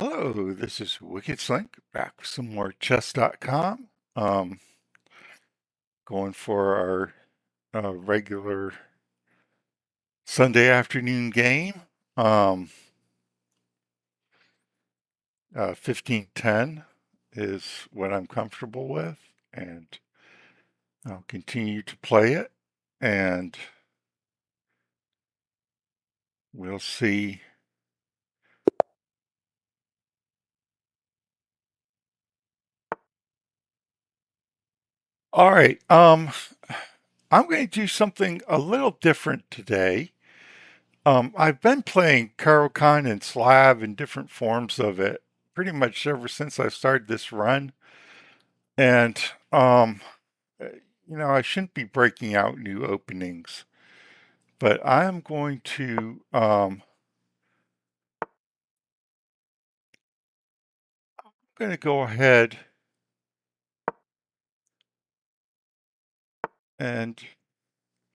Hello, this is Wicked Slink back with some more chess.com. Going for our regular Sunday afternoon game. 1510 is what I'm comfortable with, and I'll continue to play it, and we'll see. All right, I'm going to do something a little different today. I've been playing Caro Khan and Slav in different forms of it pretty much ever since I started this run. And, um, uh, I shouldn't be breaking out new openings, but I'm going to go ahead and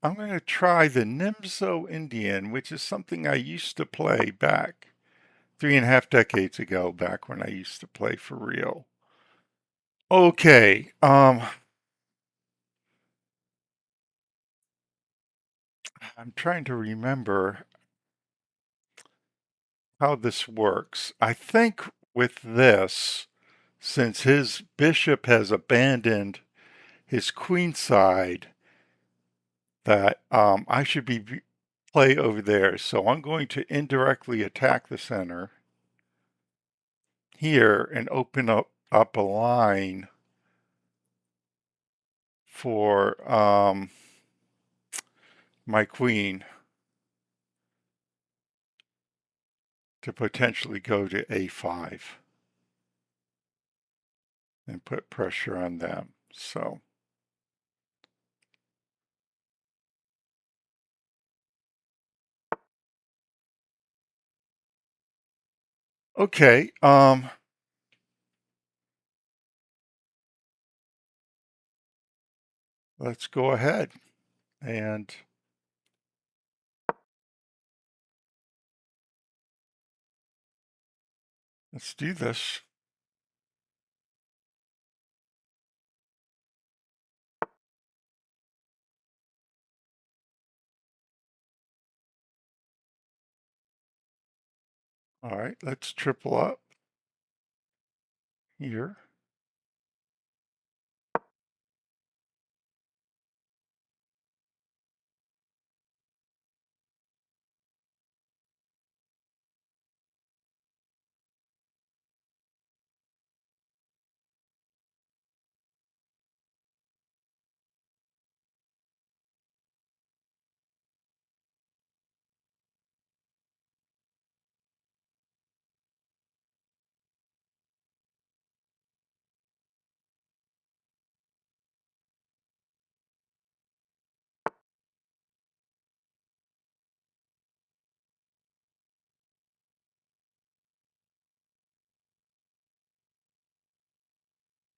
I'm going to try the Nimzo Indian, which is something I used to play back 3.5 decades ago, back when I used to play for real. Okay, I'm trying to remember how this works. I think with this, since his bishop has abandoned his queen side, that I should play over there. So I'm going to indirectly attack the center here and open up a line for my queen to potentially go to a5 and put pressure on them. So, okay, let's go ahead and let's do this. All right, let's triple up here.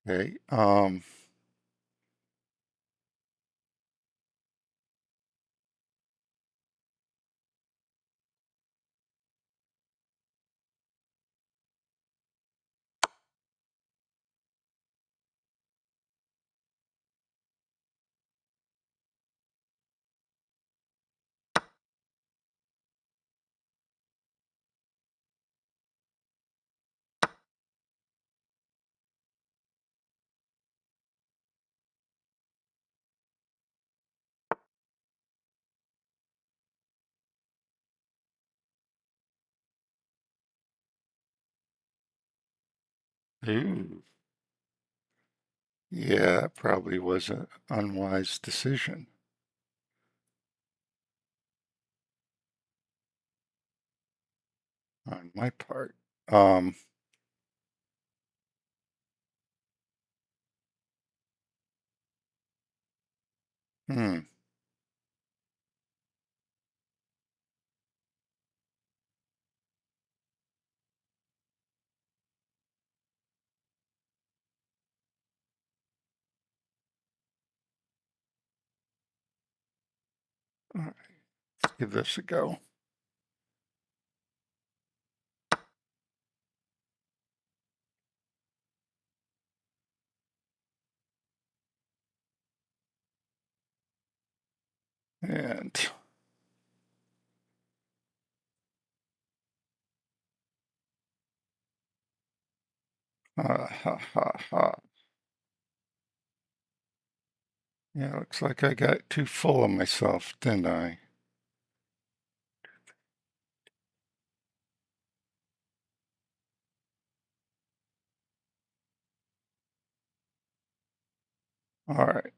Okay, ooh, yeah, it probably was an unwise decision on my part. Um, hmm. All right, let's give this a go. And ha ha ha. Yeah, looks like I got too full of myself, didn't I? All right.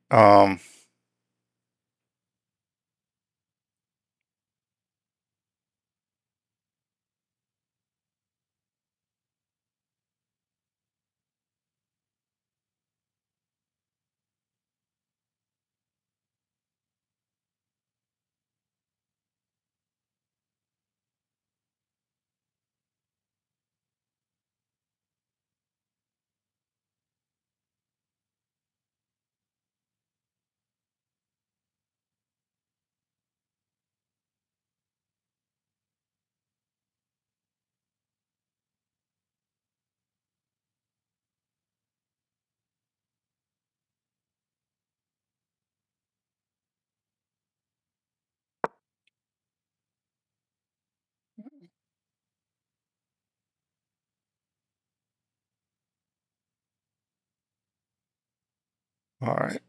All right.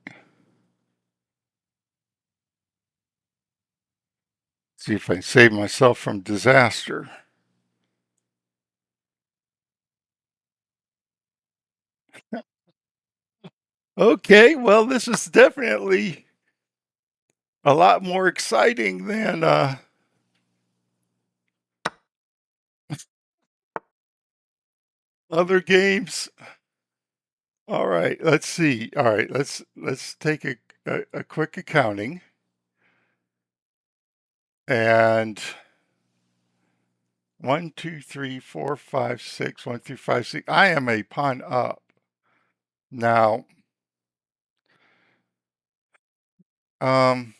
See if I can save myself from disaster. Okay, well, this is definitely a lot more exciting than other games. All right, let's see. All right, let's take a quick accounting and one, two, three, four, five, six, one through five, six. I am a pawn up. Now, um,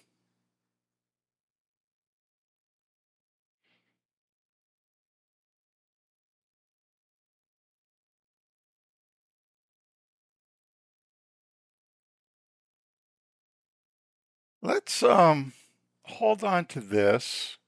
let's hold on to this.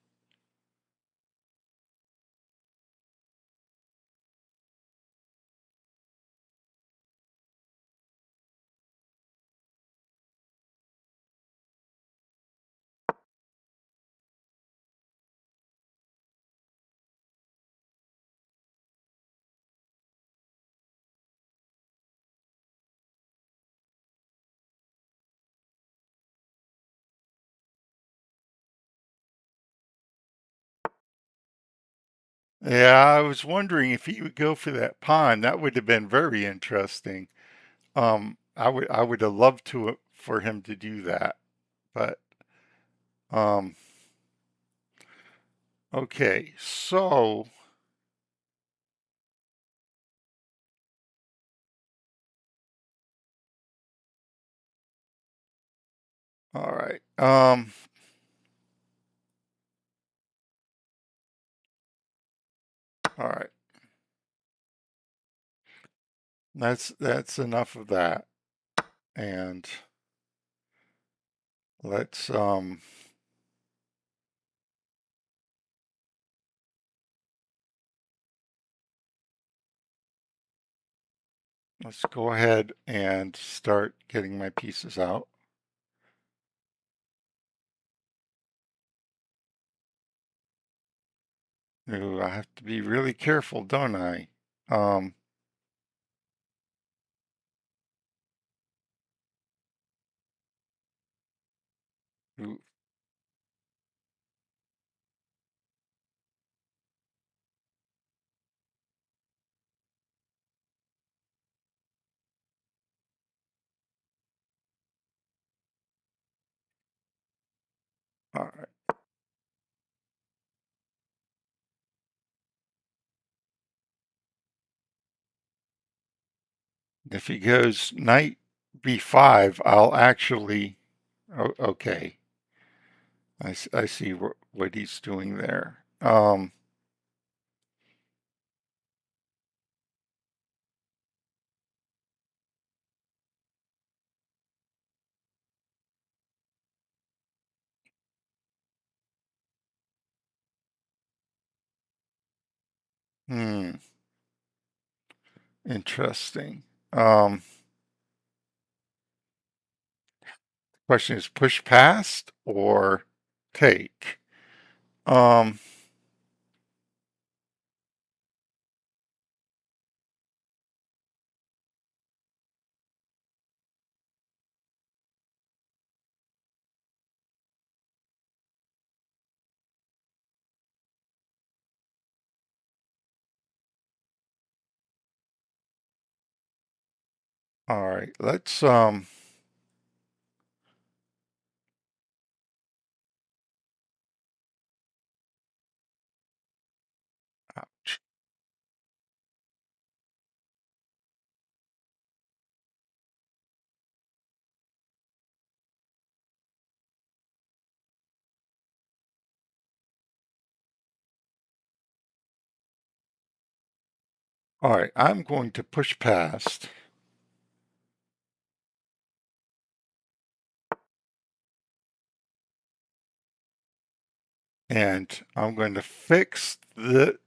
Yeah, I was wondering if he would go for that pawn. That would have been very interesting. I would have loved to for him to do that, but um, okay. So, all right. All right. That's enough of that. And let's let's go ahead and start getting my pieces out. Ooh, I have to be really careful, don't I? Um, ooh, all right. If he goes knight b5, I'll actually. Oh, okay. I see what he's doing there. Hmm, interesting. Um, Question is push past or take? Um, all right, let's ouch. All right, I'm going to push past and I'm going to fix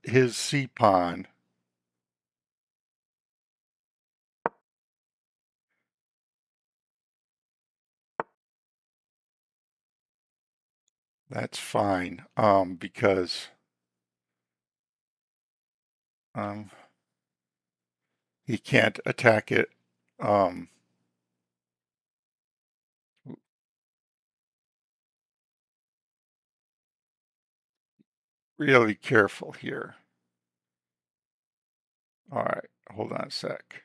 his sea pond. That's fine, because um, he can't attack it. Um, really careful here. All right, hold on a sec.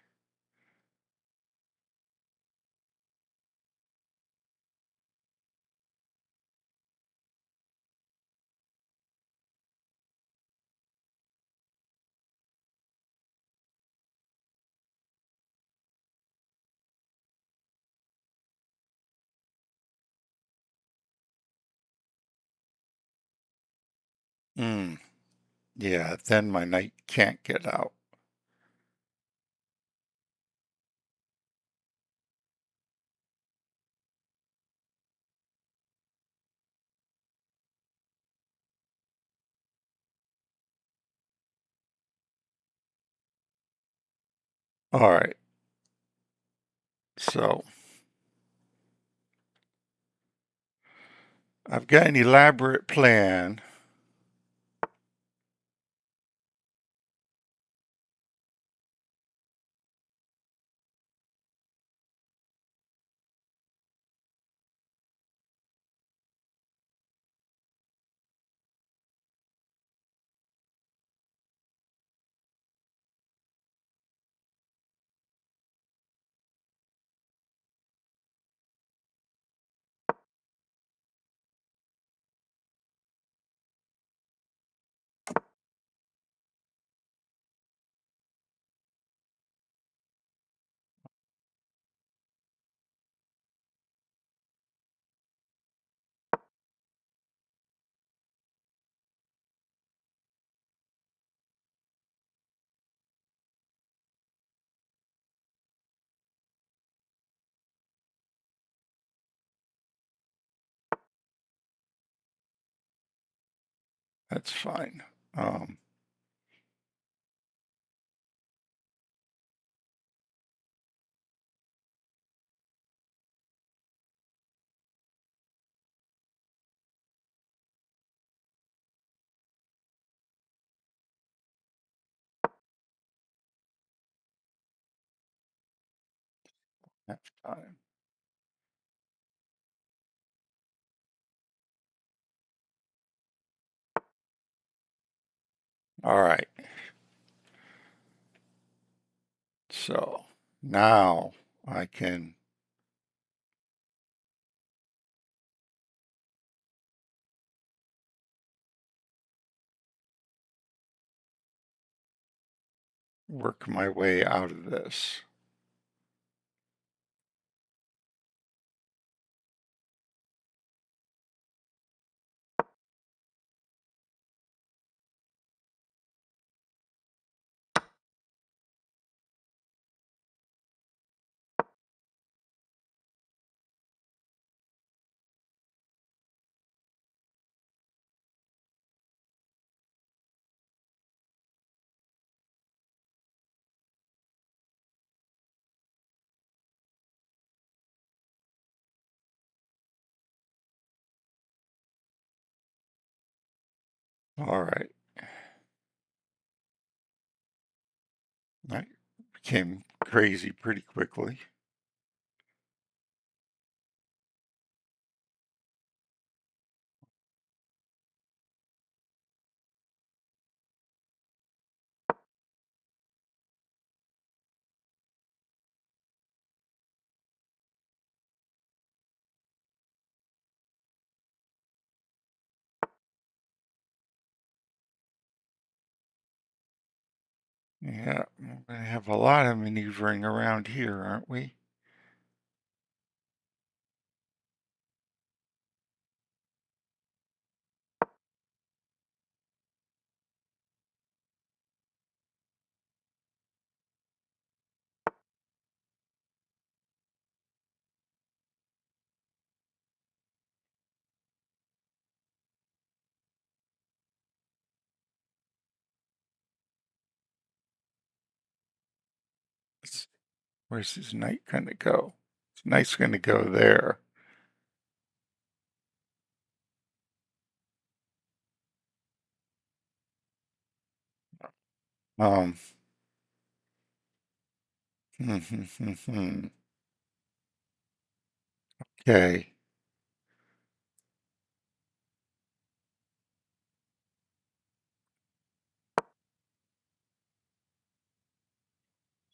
Mm, yeah, then my knight can't get out. All right, so I've got an elaborate plan. That's fine. Um, Half time. All right, so now I can work my way out of this. All right. That became crazy pretty quickly. Yeah, we're gonna have a lot of maneuvering around here, aren't we? Where's his knight gonna go? His knight's gonna go there. Um, okay.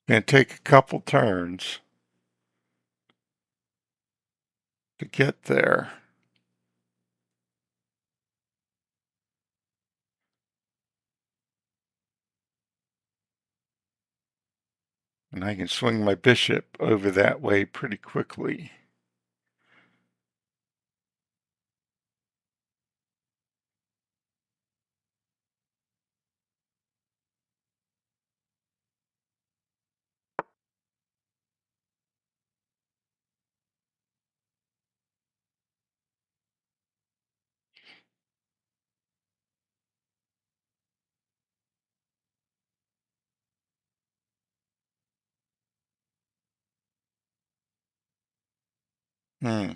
Gonna take a couple turns to get there. And I can swing my bishop over that way pretty quickly. Hmm.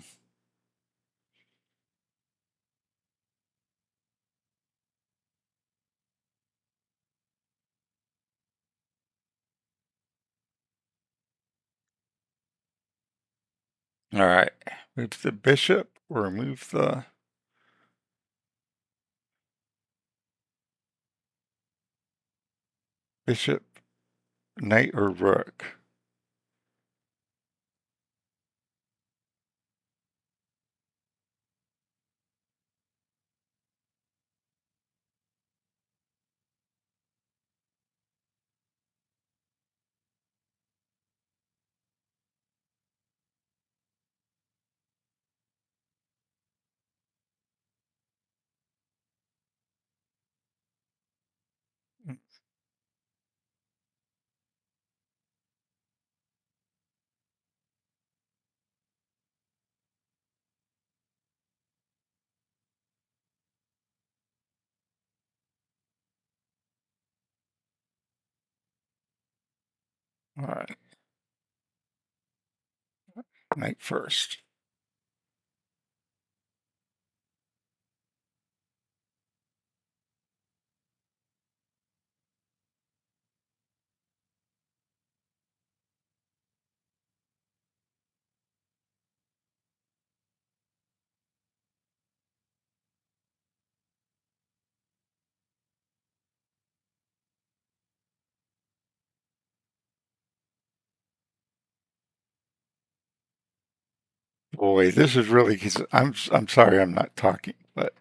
All right. Move the bishop or move the bishop, knight, or rook. All right. Knight first. Boy, this is really, I'm sorry I'm not talking, but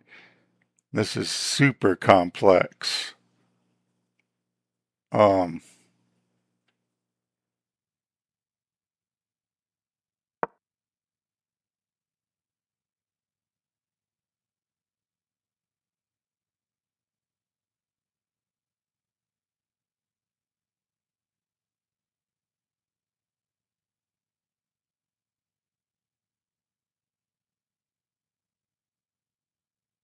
this is super complex. Um,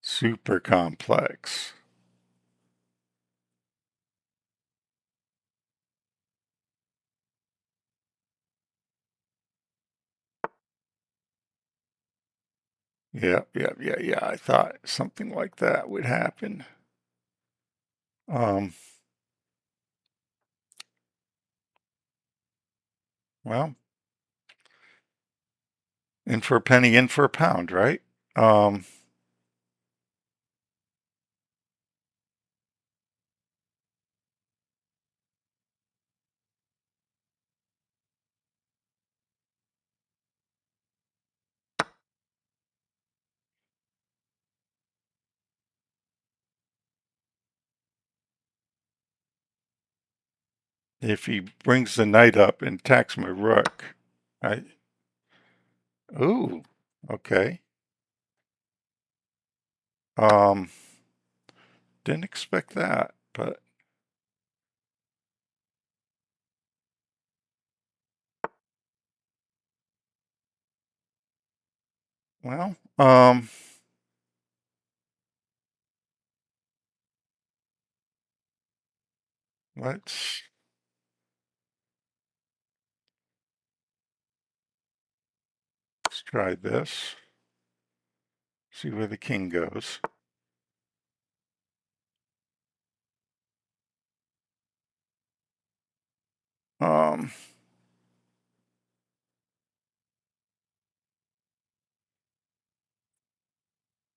super complex. Yeah, yeah, yeah, yeah. I thought something like that would happen. Um, well, in for a penny, in for a pound, right? Um, if he brings the knight up and attacks my rook, I, ooh, okay. Um, didn't expect that, but well, let's try this. See where the king goes. Um,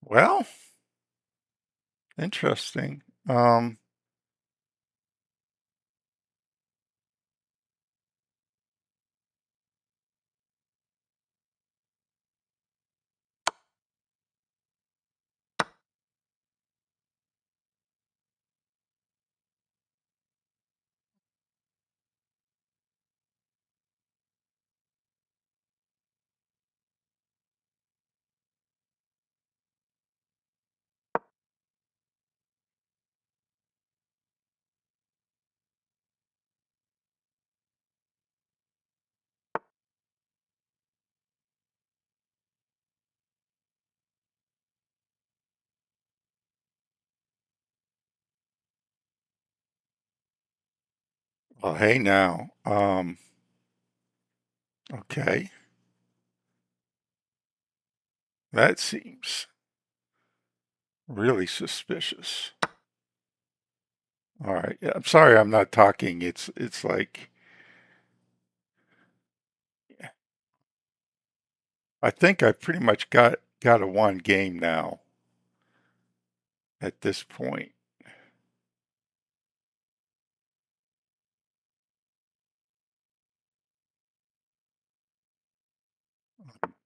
well, interesting. Well, hey now. Okay, that seems really suspicious. All right. Yeah, I'm sorry I'm not talking. It's like I think I pretty much got a one game now at this point.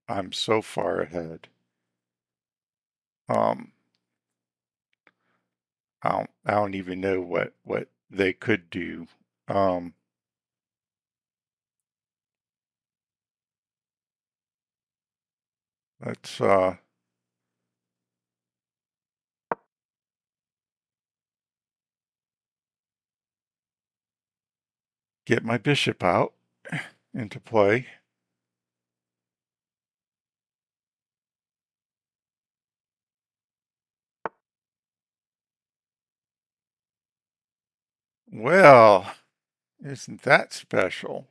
I'm so far ahead. Um, I don't even know what they could do. Um, let's get my bishop out into play. Well, isn't that special?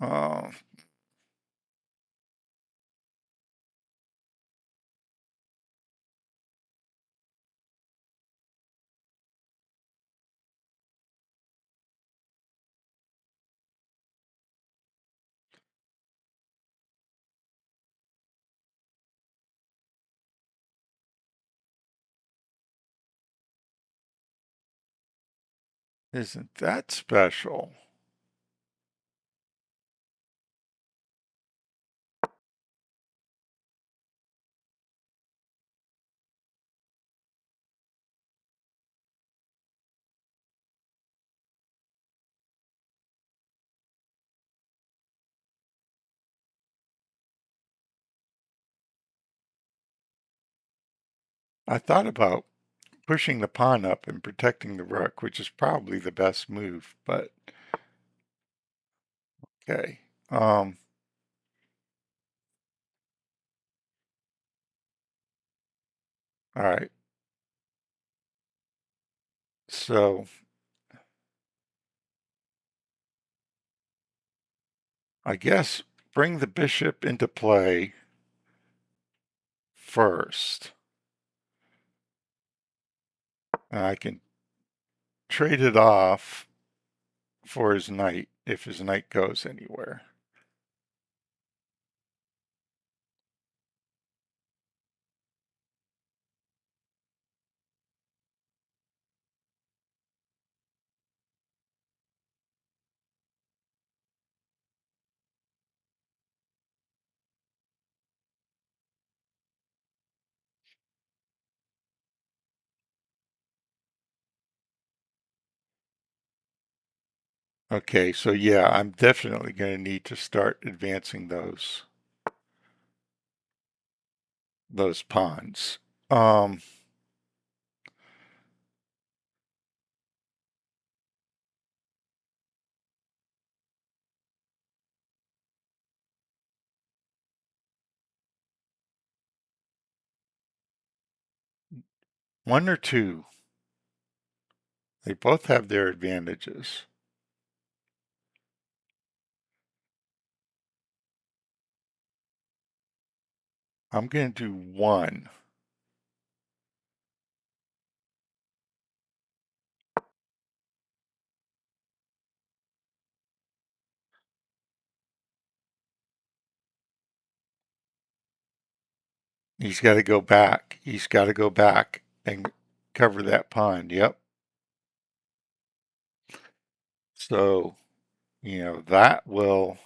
Uh, isn't that special? I thought about pushing the pawn up and protecting the rook, which is probably the best move, but okay. Um, all right. So I guess bring the bishop into play first. I can trade it off for his knight if his knight goes anywhere. Okay, so yeah, I'm definitely going to need to start advancing those pawns. Um, One or two. They both have their advantages. I'm going to do one. He's got to go back. He's got to go back and cover that pond. Yep. So, that will.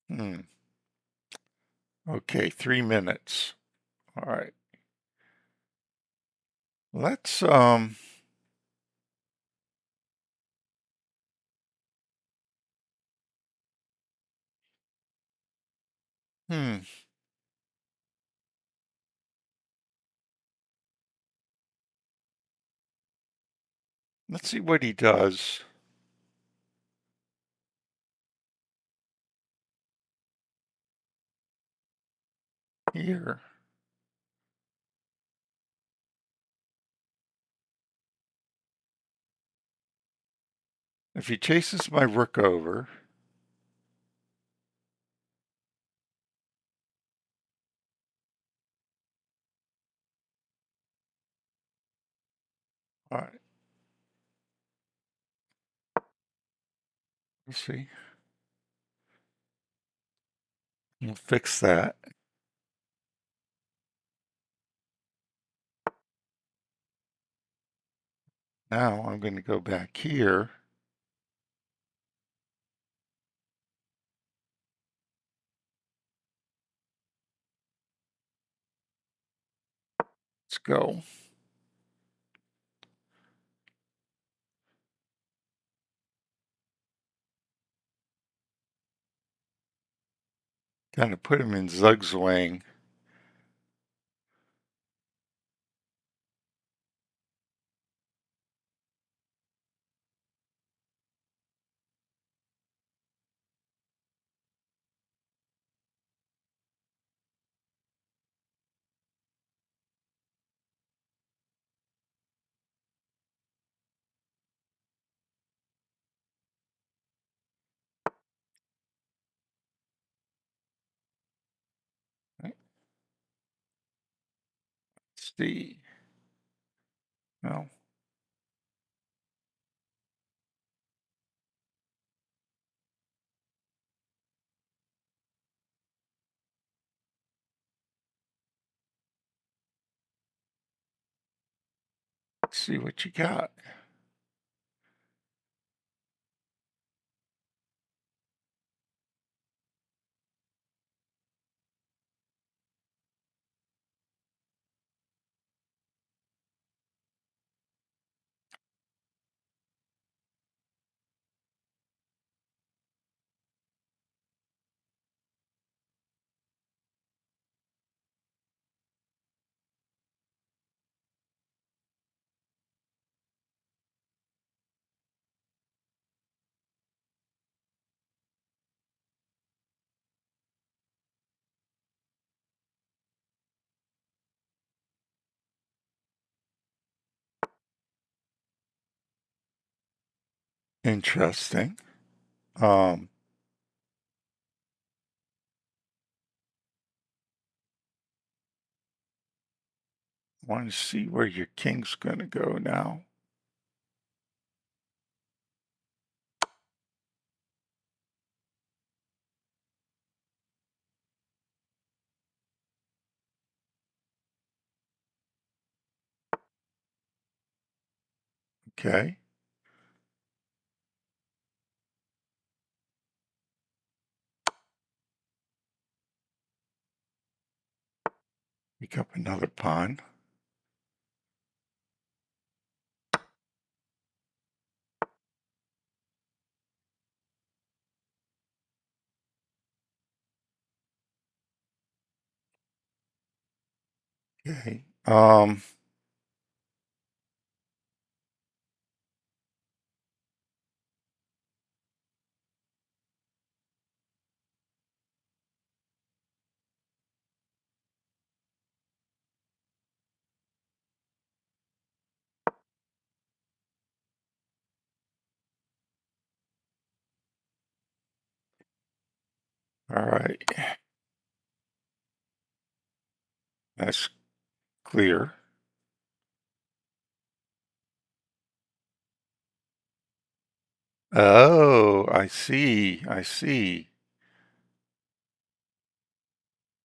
Hmm. Okay, 3 minutes. All right. Let's hmm. Let's see what he does here. If he chases my rook over, all right, let's see. We'll fix that. Now I'm going to go back here. Let's go. Kind of put him in zugzwang. Right. Let's see. Well, let's see what you got. Interesting. Um, Want to see where your king's going to go now. Okay. Pick up another pawn. Okay. All right. That's clear. Oh, I see. I see.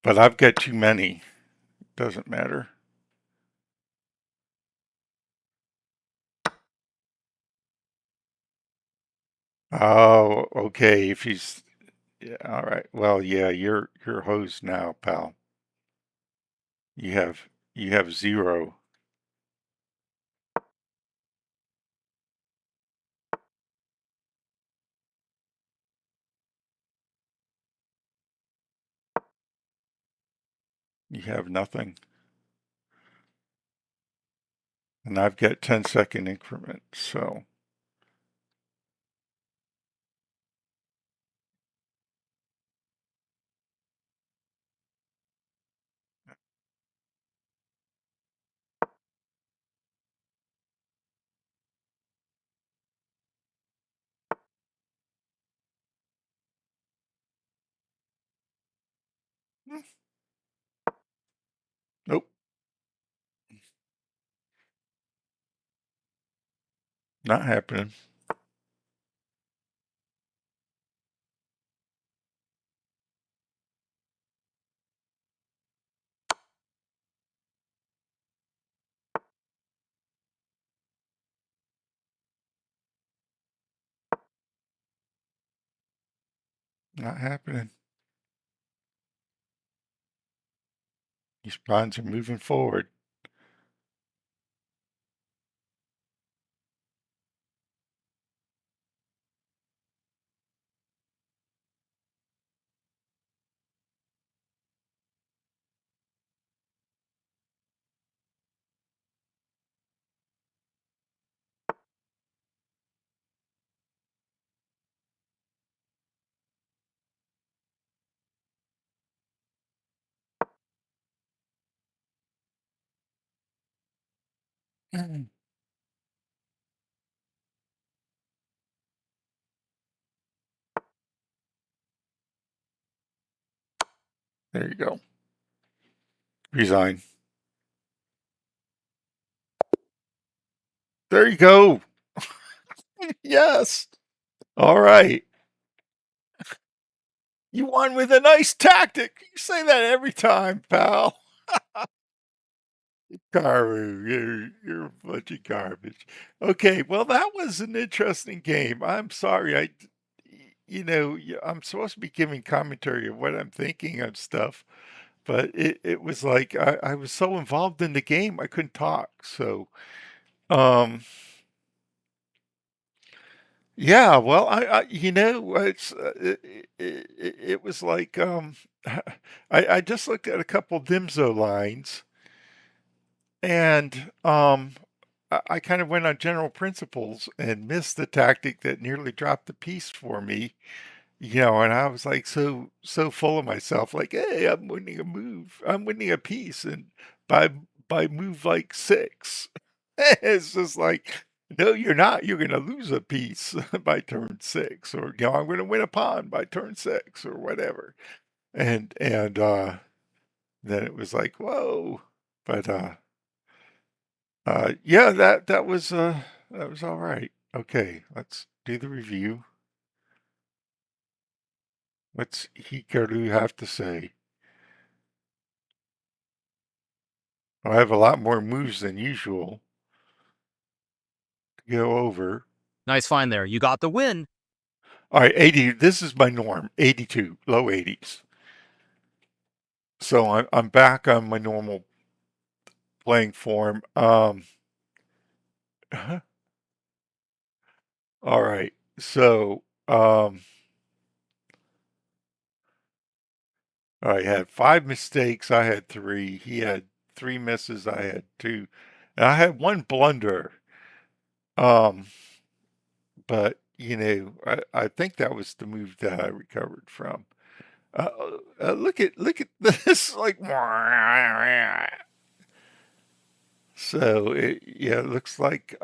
But I've got too many. Doesn't matter. Oh, okay. If he's yeah, all right. Well, yeah, you're hosed now, pal. You have you have zero. You have nothing. And I've got 10-second increments, so nope, not happening. Not happening. These pawns are moving forward. Mm. There you go. Resign. There you go. Yes. All right. You won with a nice tactic. You say that every time, pal. Karu, you're a bunch of garbage. Okay, well, that was an interesting game. I'm sorry, I'm supposed to be giving commentary of what I'm thinking of stuff, but it was like I was so involved in the game I couldn't talk. So, um, yeah, well, it was like I just looked at a couple Dimzo lines and I kind of went on general principles and missed the tactic that nearly dropped the piece for me, and I was like so full of myself, like, hey, I'm winning a move, I'm winning a piece, and by by move like six, it's just like No, you're not. You're going to lose a piece by turn 6, or I'm going to win a pawn by turn 6, or whatever. And then it was like, whoa. But yeah, that was all right. Okay, let's do the review. What's Hikaru have to say? I have a lot more moves than usual to go over. Nice find there. You got the win. All right, 80. This is my norm. 82, low 80s. So I'm back on my normal playing form. All right. So I had 5 mistakes. I had 3. He had 3 misses. I had 2. And I had 1 blunder. Um, but I think that was the move that I recovered from. Look at this, like, so yeah, it looks like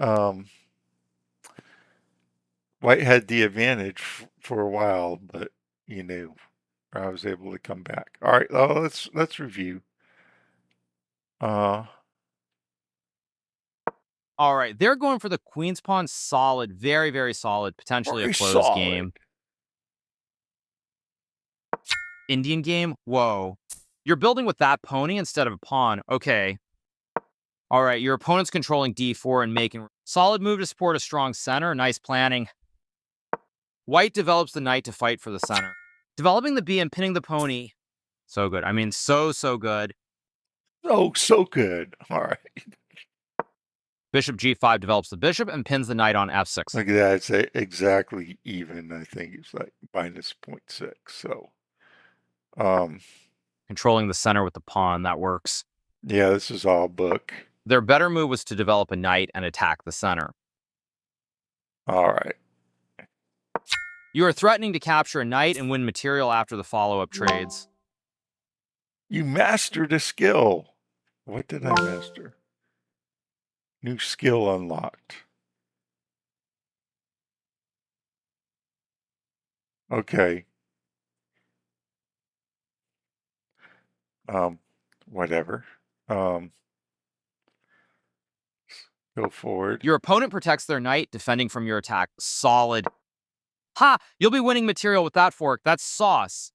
White had the advantage for a while, but you know, I was able to come back. All right, let's review. Uh, All right, they're going for the queen's pawn. Solid, very, very solid. Potentially a very close solid. game. Indian game? Whoa. You're building with that pony instead of a pawn. Okay. All right, your opponent's controlling d4 and making... Solid move to support a strong center. Nice planning. White develops the knight to fight for the center. Developing the b and pinning the pony. So good. I mean, so good. Oh, so good. All right. Bishop g5 develops the bishop and pins the knight on f6. Look at that. It's exactly even. I think it's like minus 0.6. So, um, Controlling the center with the pawn. That works. yeah, this is all book. Their better move was to develop a knight and attack the center. All right. You are threatening to capture a knight and win material after the follow-up trades. You mastered a skill. What did I master? New skill unlocked. Okay. Um, whatever. Um, go forward. Your opponent protects their knight, defending from your attack. Solid. Ha! You'll be winning material with that fork. That's sauce.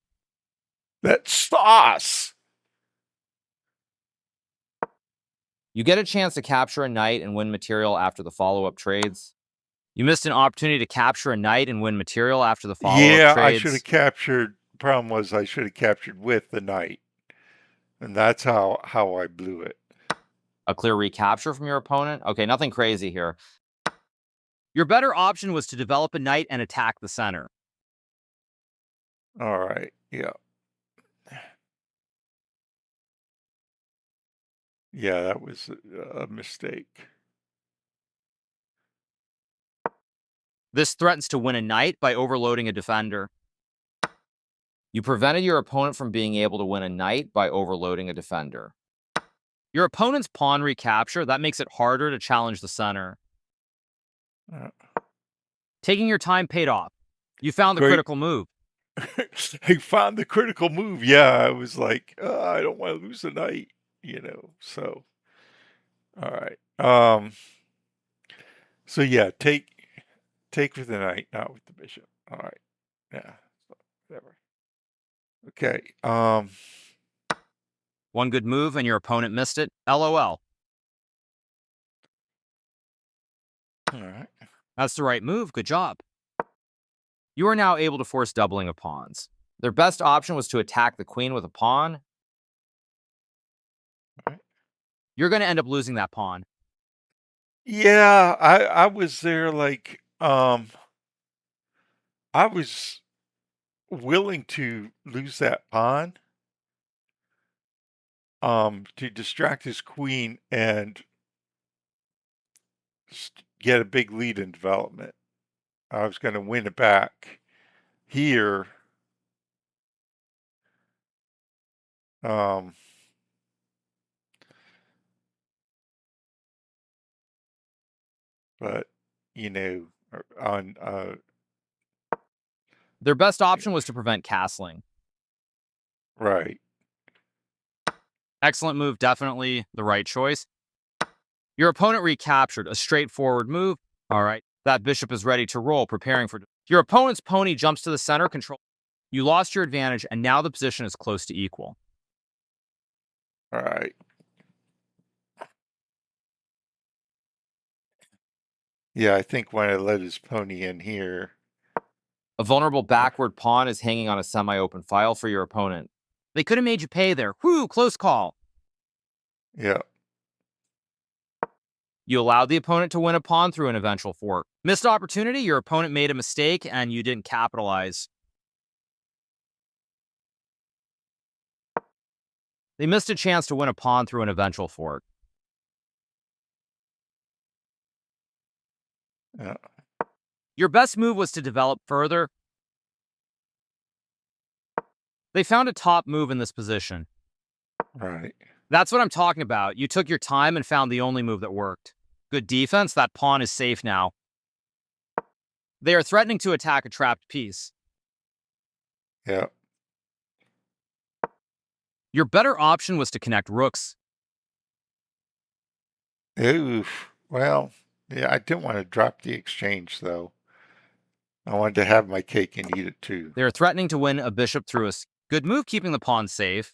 That's sauce. You get a chance to capture a knight and win material after the follow-up trades. You missed an opportunity to capture a knight and win material after the follow-up Yeah, I should have trades. captured. Problem was I should have captured with the knight, and that's how I blew it. A clear recapture from your opponent? Okay, nothing crazy here. Your better option was to develop a knight and attack the center. All right. Yeah. Yeah, that was a mistake. This threatens to win a knight by overloading a defender. You prevented your opponent from being able to win a knight by overloading a defender. Your opponent's pawn recapture, that makes it harder to challenge the center. Uh, Taking your time paid off. You found the great. critical move. I found the critical move. Yeah, I was like, I don't want to lose the knight, So, all right. So yeah, take with the knight, not with the bishop. All right. Yeah. So, whatever. Okay. One good move and your opponent missed it. LOL. All right. That's the right move. Good job. You are now able to force doubling of pawns. Their best option was to attack the queen with a pawn. All right. You're going to end up losing that pawn. Yeah, I was there like I was willing to lose that pawn to distract his queen and get a big lead in development. I was going to win it back here. Um, but you know, on Their best option was to prevent castling. right. Excellent move, definitely the right choice. Your opponent recaptured a straightforward move. All right, that bishop is ready to roll, preparing for. Your opponent's pony jumps to the center, control. You lost your advantage, and now the position is close to equal. All right. Yeah, I think when I let his pony in here. A vulnerable backward pawn is hanging on a semi-open file for your opponent. They could have made you pay there. Whew, close call. Yeah. You allowed the opponent to win a pawn through an eventual fork. Missed opportunity, your opponent made a mistake, and you didn't capitalize. They missed a chance to win a pawn through an eventual fork. Yeah. Your best move was to develop further. They found a top move in this position. Right. That's what I'm talking about. You took your time and found the only move that worked. Good defense. That pawn is safe now. They are threatening to attack a trapped piece. Yeah. Your better option was to connect rooks. Oof. Well, yeah, I didn't want to drop the exchange though. I wanted to have my cake and eat it too. They are threatening to win a bishop through a good move, keeping the pawn safe.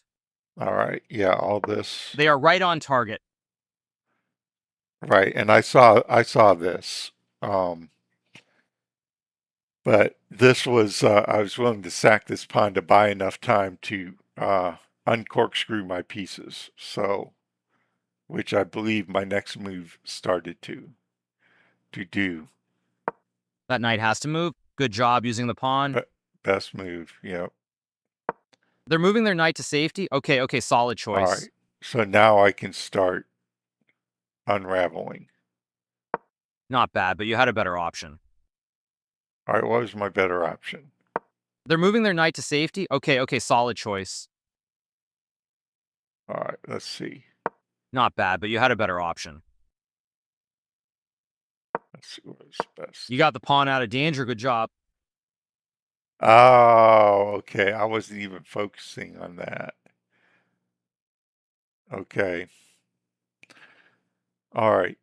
All right. Yeah, all this. They are right on target. Right. And I saw this. Um, but this was I was willing to sack this pawn to buy enough time to uncorkscrew my pieces. So, which I believe my next move started to do. That knight has to move. Good job using the pawn. Best move. Yep. They're moving their knight to safety. Okay, solid All choice. right. So now I can start unraveling. Not bad, but you had a better option. All right. What was my better option? They're moving their knight to safety. Okay, solid choice. All right. Let's see. Not bad, but you had a better option. Let's see what was best. You got the pawn out of danger. Good job. Oh, okay. I wasn't even focusing on that. Okay. All right.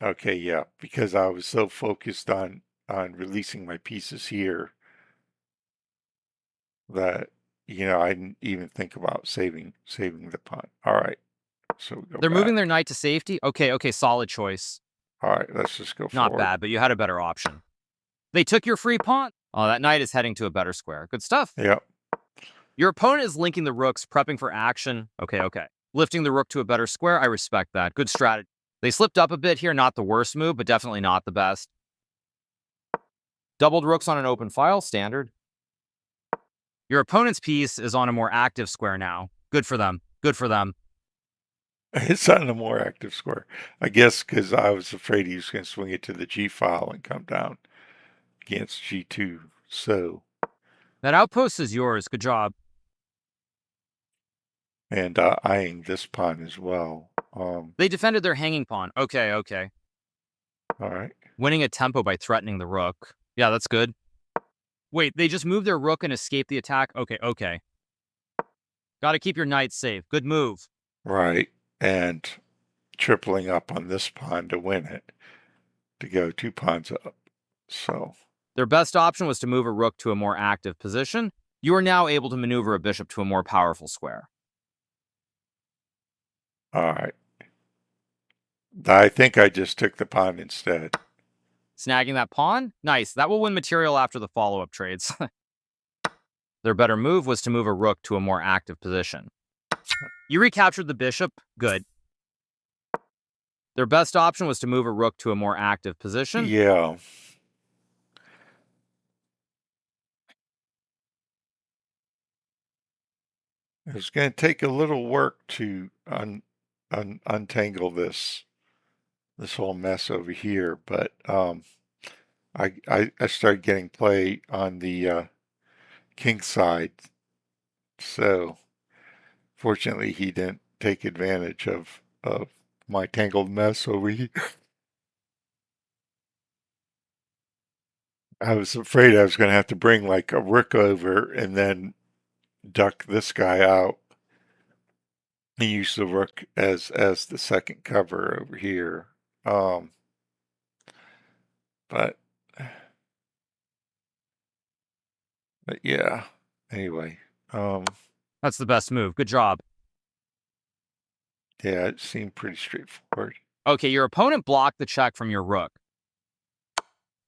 Okay, yeah, because I was so focused on releasing my pieces here that I didn't even think about saving the pawn. All right. So we go They're back. moving their knight to safety. Okay, solid choice. All right, let's just go Not forward. bad, but you had a better option. They took your free pawn. Oh, that knight is heading to a better square. Good stuff. Yep. Your opponent is linking the rooks, prepping for action. Okay. Lifting the rook to a better square. I respect that. Good strategy. They slipped up a bit here. Not the worst move, but definitely not the best. Doubled rooks on an open file. Standard. Your opponent's piece is on a more active square now. Good for them. It's on a more active square. I guess because I was afraid he was going to swing it to the G file and come down against G2. So, That outpost is yours. Good job. and eyeing this pawn as well. They defended their hanging pawn. Okay. All right. Winning a tempo by threatening the rook. Yeah, that's good. Wait, they just moved their rook and escaped the attack? Okay. Got to keep your knight safe. Good move. Right. And tripling up on this pawn to win it, to go 2 pawns up. So, Their best option was to move a rook to a more active position. You are now able to maneuver a bishop to a more powerful square. all right. I think I just took the pawn instead. Snagging that pawn? Nice. That will win material after the follow-up trades. Their better move was to move a rook to a more active position. You recaptured the bishop. Good. Their best option was to move a rook to a more active position. Yeah. It's going to take a little work to untangle this whole mess over here, but I started getting play on the king side, so fortunately he didn't take advantage of my tangled mess over here. I was afraid I was going to have to bring like a rook over and then duck this guy out and use the rook as the second cover over here. Um, but but yeah. Anyway, um, That's the best move. Good job. yeah, it seemed pretty straightforward. Okay, your opponent blocked the check from your rook.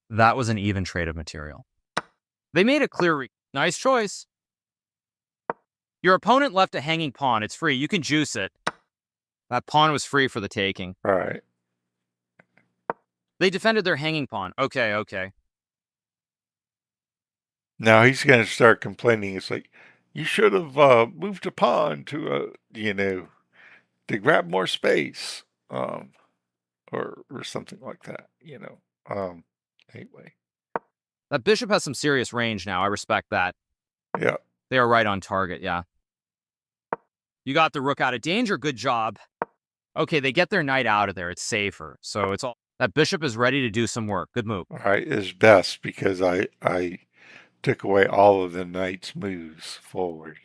That was an even trade of material. They made a clear nice choice. Your opponent left a hanging pawn. It's free. You can juice it. That pawn was free for the taking. All right. They defended their hanging pawn. Okay, okay. Now he's going to start complaining. It's like, you should have moved a pawn to grab more space, or something like that. Anyway, That bishop has some serious range now. I respect that. yeah. They are right on target, yeah. You got the rook out of danger. Good job. Okay, they get their knight out of there. It's safer. So it's all that bishop is ready to do some work. Good move. All right, is best because I took away all of the knight's moves forward.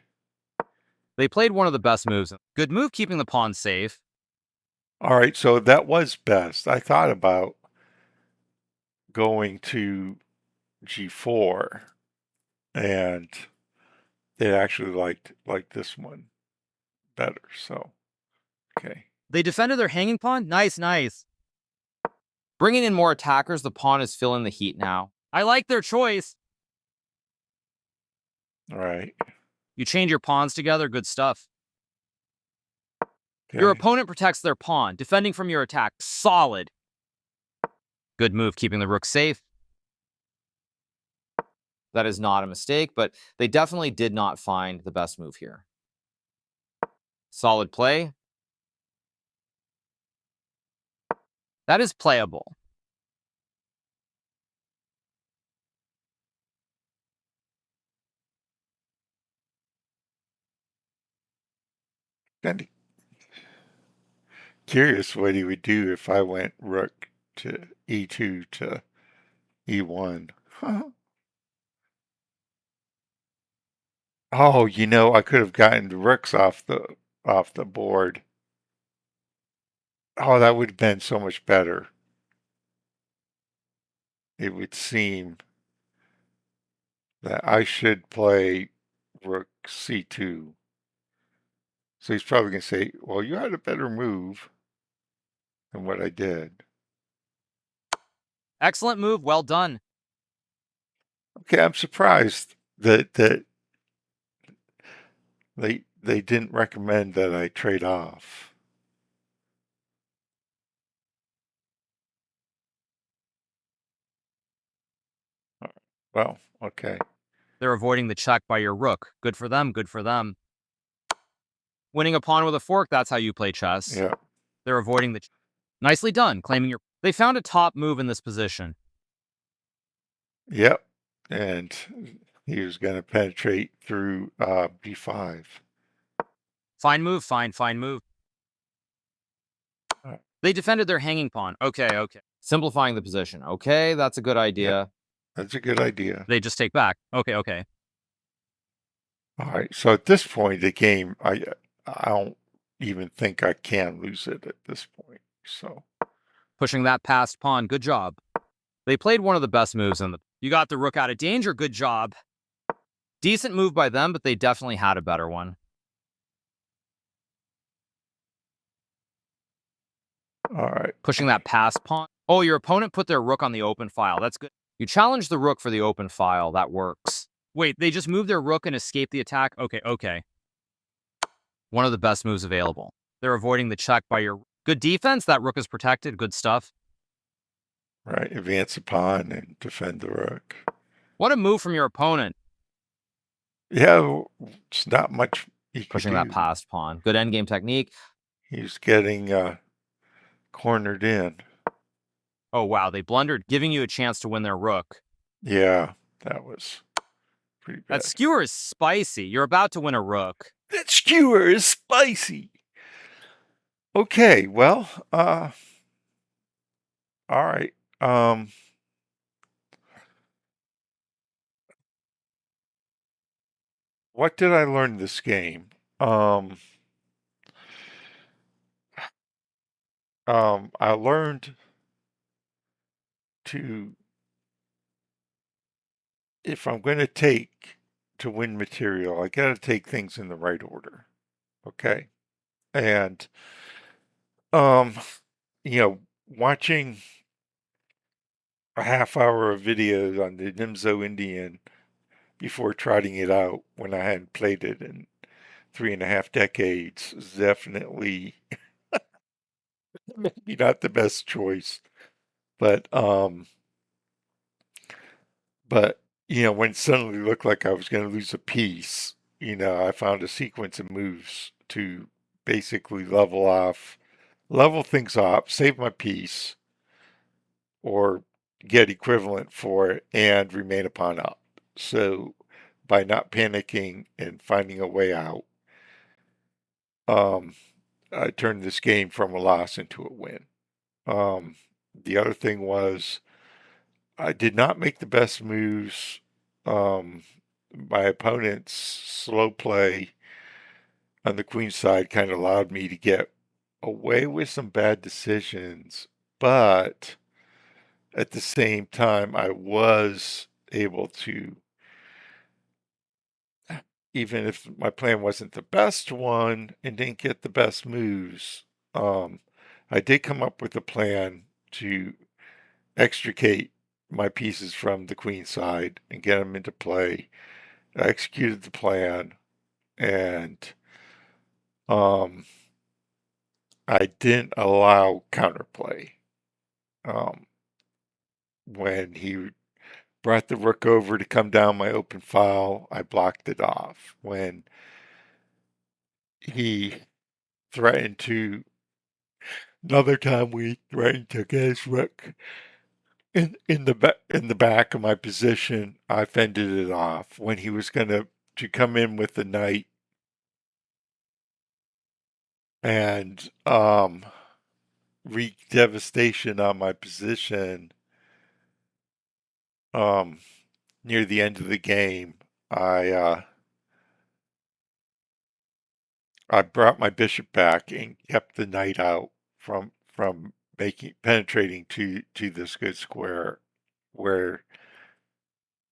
They played one of the best moves. Good move keeping the pawn safe. All right, so that was best. I thought about going to g4, and they actually liked this one better. So okay, They defended their hanging pawn. Nice, nice. Bringing in more attackers, the pawn is feeling the heat now. I like their choice. all right. You change your pawns together. Good stuff. Okay. Your opponent protects their pawn, defending from your attack. Solid. Good move, keeping the rook safe. That is not a mistake, but they definitely did not find the best move here. Solid play. That is playable. Kind of curious what he would do if I went rook to e2 to e1. Oh, I could have gotten the rooks off the board. Oh, that would have been so much better. It would seem that I should play rook c2. So he's probably going to say, well, you had a better move than what I did. Excellent move. Well done. Okay, I'm surprised that they didn't recommend that I trade off. Well, okay. They're avoiding the check by your rook. Good for them. Good for them. Winning a pawn with a fork, that's how you play chess. Yeah. They're avoiding the... Nicely done, claiming your... They found a top move in this position. Yep. And he was going to penetrate through b5. Fine move, fine move. Uh, They defended their hanging pawn. Okay, okay. Simplifying the position. Okay, that's a good idea. That's a good idea. They just take back. Okay, okay. All right. So at this point of the game, I don't even think I can lose it at this point. So Pushing that past pawn. Good job. They played one of the best moves in the... You got the rook out of danger. Good job. Decent move by them, but they definitely had a better one. all right. Pushing that past pawn. Oh, your opponent put their rook on the open file. That's good. You challenge the rook for the open file. That works. Wait, they just moved their rook and escaped the attack? Okay, okay. One of the best moves available. They're avoiding the check by your... Good defense. That rook is protected. Good stuff. Right. Advance a pawn and defend the rook. What a move from your opponent. Yeah, it's not much he could Pushing do. that past pawn. Good endgame technique. He's getting cornered in. Oh, wow. They blundered, giving you a chance to win their rook. Yeah, that was pretty bad. That skewer is spicy. You're about to win a rook. That skewer is spicy. Okay, well, all right. what did I learn in this game? Um, I learned to, if I'm going to win material, I got to take things in the right order. Okay. And, um, watching a half hour of videos on the Nimzo Indian before trying it out when I hadn't played it in 3.5 decades is definitely maybe not the best choice. But, but, when it suddenly looked like I was going to lose a piece, I found a sequence of moves to basically level things off, save my piece, or get equivalent for it and remain upon up. So by not panicking and finding a way out, um, I turned this game from a loss into a win. Um, the other thing was I did not make the best moves. Um, my opponent's slow play on the queen side kind of allowed me to get away with some bad decisions, but at the same time, I was able to, even if my plan wasn't the best one and didn't get the best moves, um, I did come up with a plan to extricate my pieces from the queen side and get them into play. I executed the plan, and um, I didn't allow counterplay. Um, when he brought the rook over to come down my open file, I blocked it off. When he threatened to, another time we threatened to get his rook in the back of my position, I fended it off. When he was going to come in with the knight and wreak devastation on my position, um, near the end of the game, I uh, I brought my bishop back and kept the knight out from making penetrating to this good square, where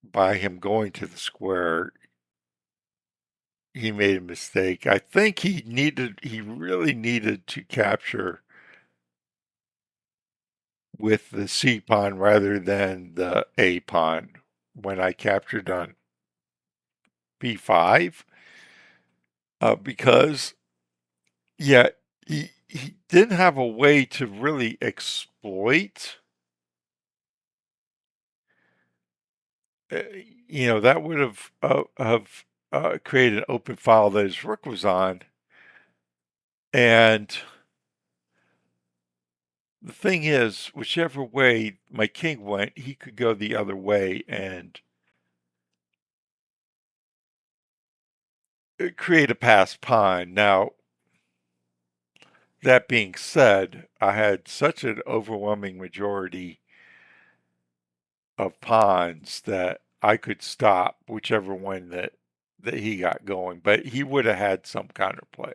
by him going to the square he made a mistake. I think he really needed to capture with the C pawn rather than the A pawn when I captured on B5, because yeah, he didn't have a way to really exploit. Uh, that would have created an open file that his rook was on, and the thing is, whichever way my king went, he could go the other way and create a passed pawn. Now, that being said, I had such an overwhelming majority of pawns that I could stop whichever one that he got going, but he would have had some counterplay.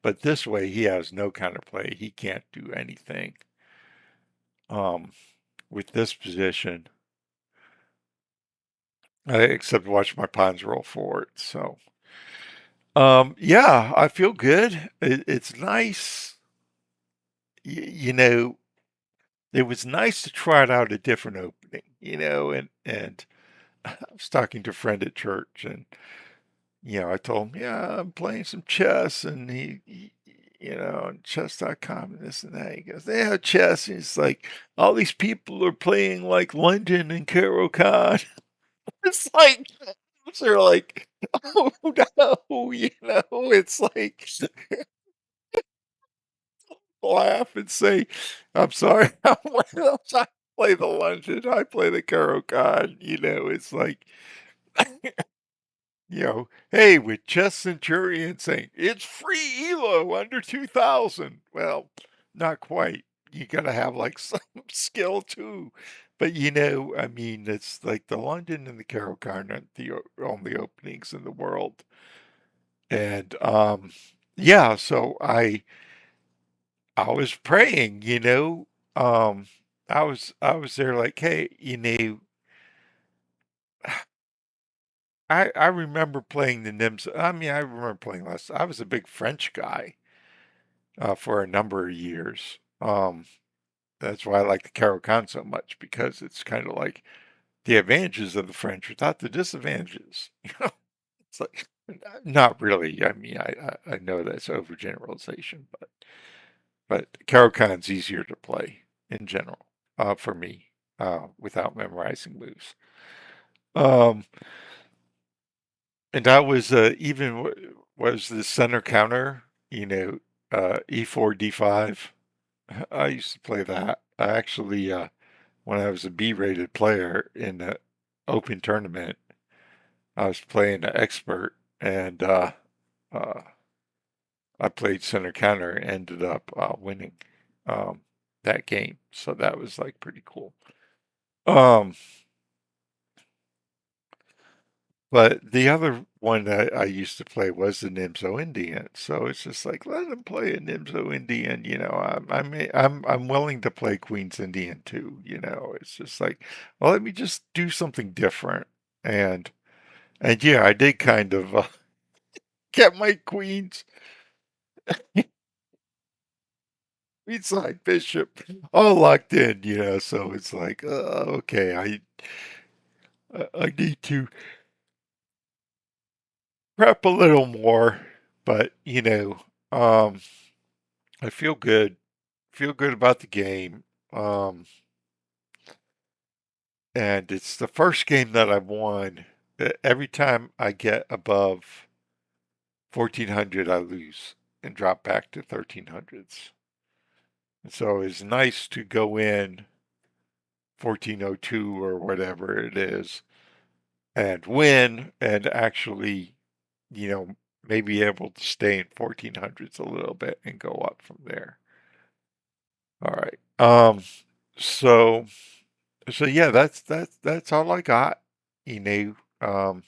But this way, he has no counterplay. He can't do anything um, with this position except watch my pawns roll forward. So, yeah, I feel good. It's nice. You know, it was nice to try it out a different opening, and I was talking to a friend at church, and I told him, yeah, I'm playing some chess, and he on chess.com and this and that. He goes, they have chess, and it's like all these people are playing like London and Caro Khan. It's like they're like, oh no, it's like laugh and say, I'm sorry, what else I play the London, I play the Caro Khan. It's like hey, with Chess Centurion saying it's free ELO under 2,000. Well, not quite. you gotta have like some skill too. But I mean, it's like the London and the Caro Khan aren't the only openings in the world. And yeah, so I was praying, Um I was there like, hey, I remember playing the Nimzo. I mean, I remember playing less. I was a big French guy for a number of years. That's why I like the Caro Khan so much because it's kind of like the advantages of the French without the disadvantages. It's like not really. I mean, I know that's overgeneralization, but Caro Khan's easier to play in general for me without memorizing moves. Um, and that was even was the center counter. E4 D5. I used to play that. I actually when I was a B-rated player in the open tournament, I was playing the expert, and uh, I played center counter and ended up winning um, that game. So that was like pretty cool. Um, but the other one that I used to play was the Nimzo Indian. So it's just like let him play a Nimzo Indian. I'm willing to play Queen's Indian too. It's just like, well, let me just do something different. And and yeah, I did kind of get my queens queenside bishop all locked in. So it's like, okay, I need to prep a little more, but I feel good about the game. Um, and it's the first game that I've won. Every time I get above 1400, I lose and drop back to 1300s. And so it's nice to go in 1402 or whatever it is and win and actually, you know, maybe able to stay in 1400s a little bit and go up from there. All right. So so yeah, that's all I got. You know, um,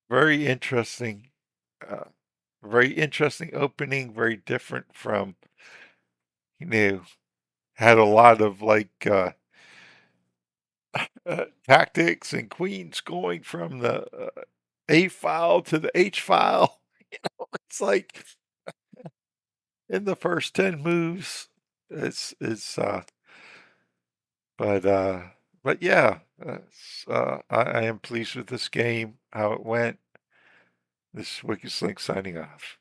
very interesting, uh, very interesting opening. Very different from you know had a lot of like tactics and queens going from the A file to the H file. It's like in the first 10 moves. It's but but yeah, I am pleased with this game, how it went. This is Wicked Slink signing off.